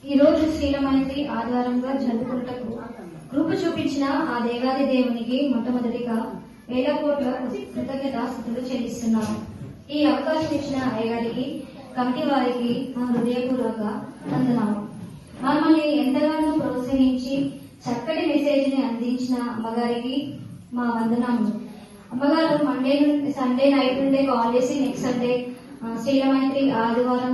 ఈ రోజు శ్రీలమైంది ఆధారంగా జరుపుకుంటకు కృప చూపించిన ఆ దేవాది దేవునికి మొట్టమొదటిగా వేల కోట్ల కృతజ్ఞతాస్తుతులు చెల్లిస్తున్నాము. ఈ అవకాశం ఇచ్చిన అయ్యగారికి, కమిటీ వారికి మా హృదయపూర్వక వందనాలు. మమ్మల్ని ఎంతగానో ప్రోత్సహించి చక్కటి మెసేజ్ ని అందించిన అమ్మగారికి మా వందనాలు. అమ్మగారు సండే నైట్ నుండే కాల్ చేసి నెక్స్ట్ సండే శ్రీలమైంది ఆదివారం